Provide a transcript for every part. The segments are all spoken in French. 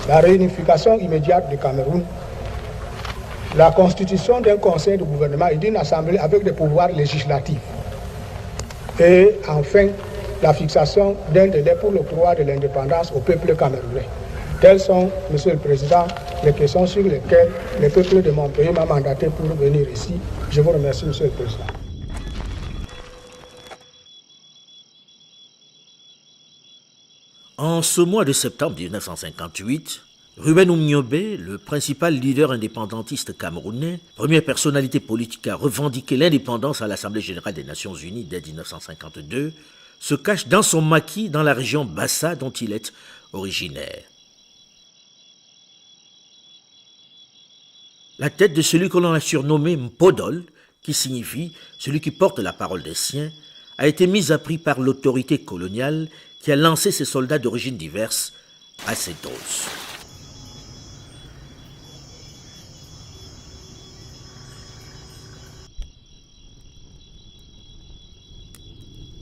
la réunification immédiate du Cameroun, la constitution d'un conseil de gouvernement et d'une assemblée avec des pouvoirs législatifs, et enfin la fixation d'un délai pour l'octroi de l'indépendance au peuple camerounais. Telles sont, Monsieur le Président, les questions sur lesquelles le peuple de mon pays m'a mandaté pour venir ici. Je vous remercie, Monsieur le Président. En ce mois de septembre 1958, Ruben Oumniobé, le principal leader indépendantiste camerounais, première personnalité politique à revendiquer l'indépendance à l'Assemblée générale des Nations unies dès 1952, se cache dans son maquis dans la région Bassa dont il est originaire. La tête de celui que l'on a surnommé Mpodol, qui signifie celui qui porte la parole des siens, a été mise à prix par l'autorité coloniale qui a lancé ses soldats d'origines diverses à Sétos.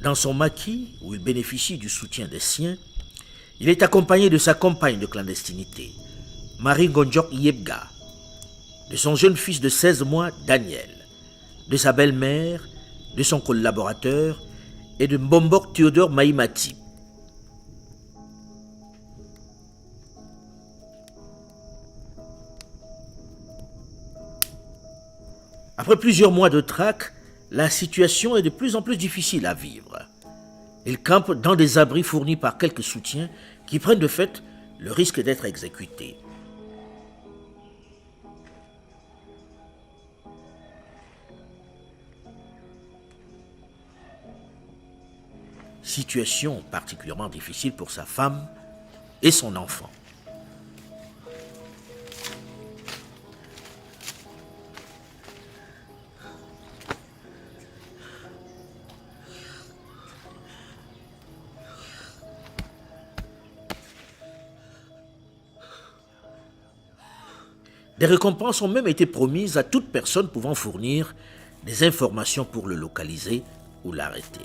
Dans son maquis, où il bénéficie du soutien des siens, il est accompagné de sa compagne de clandestinité, Marie Gonjok Yebga, de son jeune fils de 16 mois, Daniel, de sa belle-mère, de son collaborateur et de Mbombok Théodore Maïmati. Après plusieurs mois de traque, la situation est de plus en plus difficile à vivre. Ils campent dans des abris fournis par quelques soutiens qui prennent de fait le risque d'être exécutés. Situation particulièrement difficile pour sa femme et son enfant. Des récompenses ont même été promises à toute personne pouvant fournir des informations pour le localiser ou l'arrêter.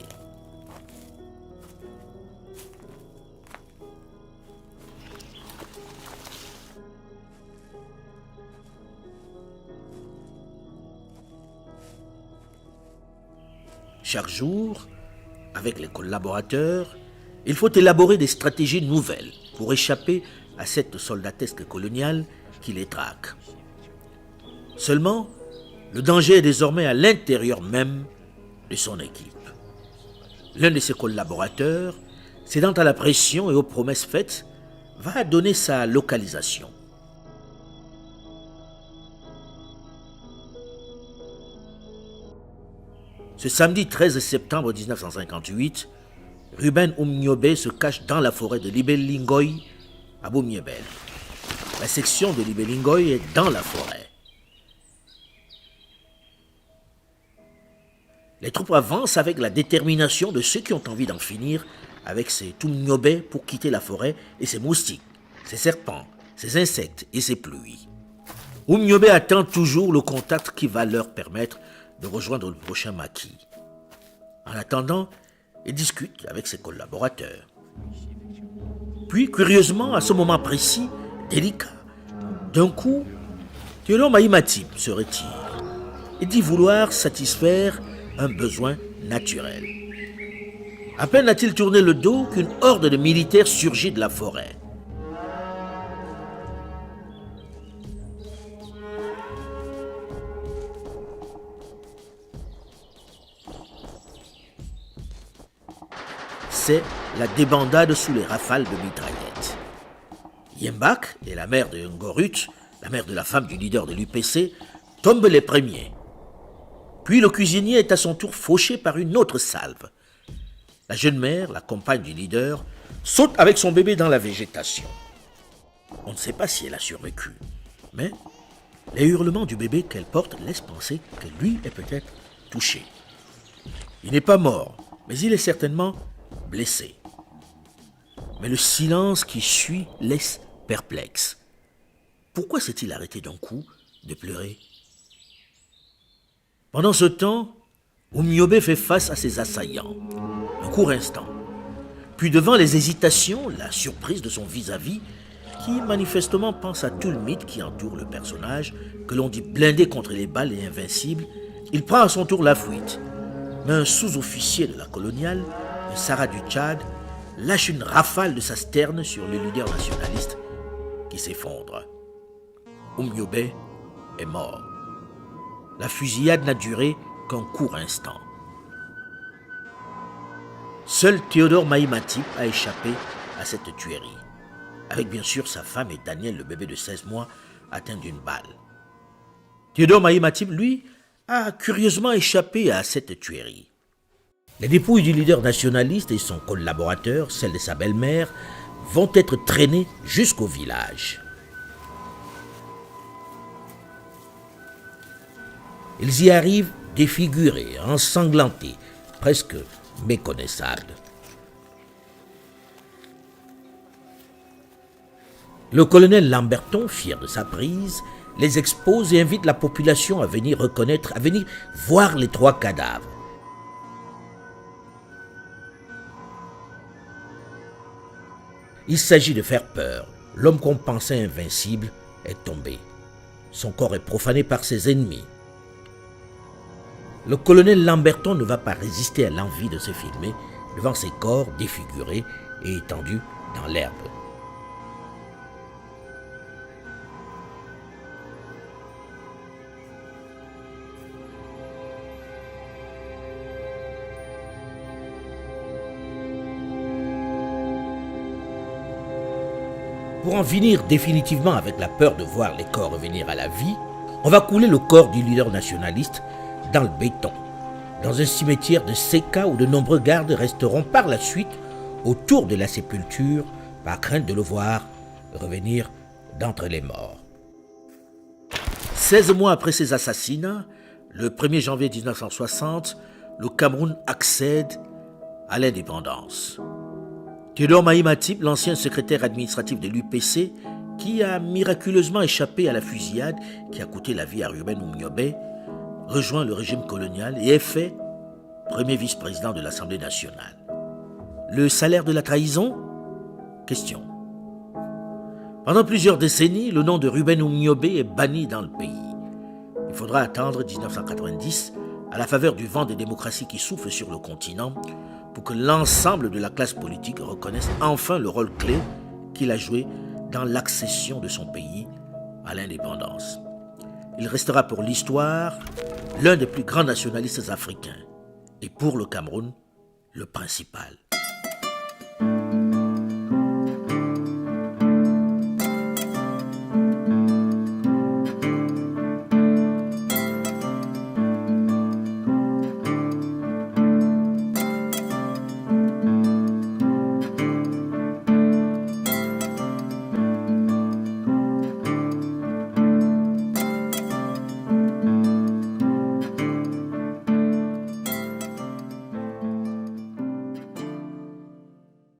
Chaque jour, avec les collaborateurs, il faut élaborer des stratégies nouvelles pour échapper à cette soldatesque coloniale qui les traque. Seulement, le danger est désormais à l'intérieur même de son équipe. L'un de ses collaborateurs, cédant à la pression et aux promesses faites, va donner sa localisation. Ce samedi 13 septembre 1958, Ruben Oumniobé se cache dans la forêt de Libellingoy à Boumiébel. La section de Libellingoy est dans la forêt. Les troupes avancent avec la détermination de ceux qui ont envie d'en finir avec ces Oumniobé pour quitter la forêt et ses moustiques, ses serpents, ses insectes et ses pluies. Oumniobé attend toujours le contact qui va leur permettre de rejoindre le prochain maquis. En attendant, il discute avec ses collaborateurs. Puis, curieusement, à ce moment précis, délicat, d'un coup, Théodore Maïmati se retire et dit vouloir satisfaire un besoin naturel. À peine a-t-il tourné le dos qu'une horde de militaires surgit de la forêt. C'est la débandade sous les rafales de mitraillettes. Yembak et la mère de Ngorut, la mère de la femme du leader de l'UPC, tombent les premiers. Puis le cuisinier est à son tour fauché par une autre salve. La jeune mère, la compagne du leader, saute avec son bébé dans la végétation. On ne sait pas si elle a survécu, mais les hurlements du bébé qu'elle porte laissent penser que lui est peut-être touché. Il n'est pas mort, mais il est certainement blessé. Mais le silence qui suit laisse perplexe. Pourquoi s'est-il arrêté d'un coup de pleurer? Pendant ce temps, Oumniobé fait face à ses assaillants. Un court instant. Puis devant les hésitations, la surprise de son vis-à-vis, qui manifestement pense à tout le mythe qui entoure le personnage, que l'on dit blindé contre les balles et invincible, il prend à son tour la fuite. Mais un sous-officier de la coloniale, le Sarah du Tchad, lâche une rafale de sa sterne sur le leader nationaliste qui s'effondre. Oumniobé est mort. La fusillade n'a duré qu'un court instant. Seul Théodore Mahi Matip a échappé à cette tuerie, avec bien sûr sa femme et Daniel, le bébé de 16 mois, atteint d'une balle. Théodore Mahi Matip, lui, a curieusement échappé à cette tuerie. Les dépouilles du leader nationaliste et son collaborateur, celle de sa belle-mère, vont être traînées jusqu'au village. Ils y arrivent défigurés, ensanglantés, presque méconnaissables. Le colonel Lamberton, fier de sa prise, les expose et invite la population à venir reconnaître, à venir voir les 3 cadavres. Il s'agit de faire peur. L'homme qu'on pensait invincible est tombé. Son corps est profané par ses ennemis. Le colonel Lamberton ne va pas résister à l'envie de se filmer devant ces corps défigurés et étendus dans l'herbe. Pour en finir définitivement avec la peur de voir les corps revenir à la vie, on va couler le corps du leader nationaliste dans le béton, dans un cimetière de Séka où de nombreux gardes resteront par la suite autour de la sépulture par crainte de le voir revenir d'entre les morts. 16 mois après ces assassinats, le 1er janvier 1960, le Cameroun accède à l'indépendance. Théodore Mahi Matip, l'ancien secrétaire administratif de l'UPC, qui a miraculeusement échappé à la fusillade qui a coûté la vie à Ruben Oumniobé, rejoint le régime colonial et est fait premier vice-président de l'Assemblée nationale. Le salaire de la trahison ? Question. Pendant plusieurs décennies, le nom de Ruben Oumniobé est banni dans le pays. Il faudra attendre 1990, à la faveur du vent des démocraties qui souffle sur le continent, pour que l'ensemble de la classe politique reconnaisse enfin le rôle clé qu'il a joué dans l'accession de son pays à l'indépendance. Il restera pour l'histoire l'un des plus grands nationalistes africains et pour le Cameroun, le principal.